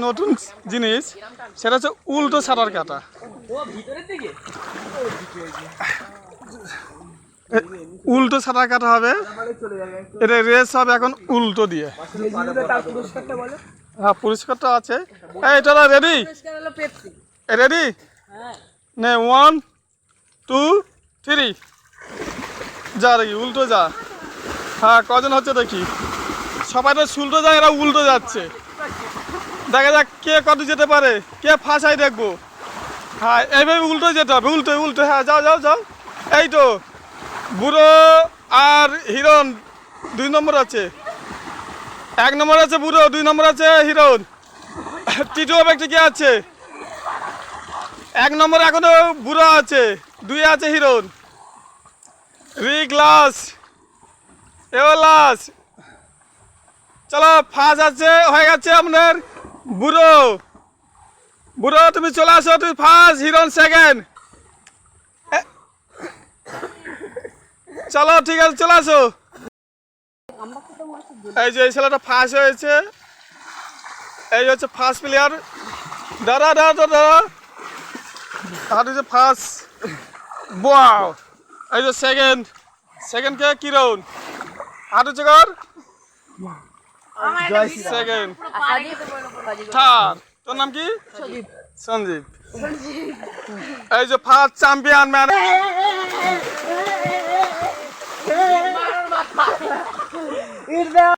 নতুন জিনিস, সেটা হচ্ছে উল্টো সাঁতার কাটা। উল্টো সাঁতার কাটা হবে, এটা রেস হবে এখন উল্টো দিয়ে। হ্যাঁ, পুরস্কারটা আছে। এই চলো, রেডি রেডি, নে 1 2 3, যা দেখি উল্টো যা। হ্যাঁ, কজন হচ্ছে দেখি, সবাই তো উল্টো যায়, এরা উল্টো যাচ্ছে। দেখা যাক কে কত যেতে পারে, কে ফাঁসাই দেখবো। হ্যাঁ, এইভাবে উল্টো যেতে হবে, উল্টো উল্টো। হ্যাঁ, যাও যাও যাও। এই তো বুড়ো আর হিরণ 2 নম্বর আছে, 1 নম্বর আছে বুড়ো, 2 নম্বর আছে হিরণ। তৃতীয় ব্যক্তি কে আছে? 1 নম্বর এখনো বুড়ো আছে, 2 আছে হিরণ। গ্লাস এও লাস। চলো, ফাঁস আছে, হয়ে গেছে আপনার বুড়ো। বুড়ো তুমি চলে আসো, তুমি ফার্স্ট, হিরণ সেকেন্ড। চলো ঠিক আছে, চলে আসো। এই যে এই ছেলেটা ফার্স্ট হয়েছে, এই হচ্ছে ফার্স্ট প্লেয়ার। দাঁড়া দাঁড়া দাঁড়া, আর হচ্ছে ফার্স্ট। বাও, এই যে সেকেন্ড, সেকেন্ড কে কিরণ। আর হচ্ছে কর সেকেন্ড। থার্ড, তোর নাম কি? সঞ্জীব। এই যে ফার্স্ট চ্যাম্পিয়ন ম্যান।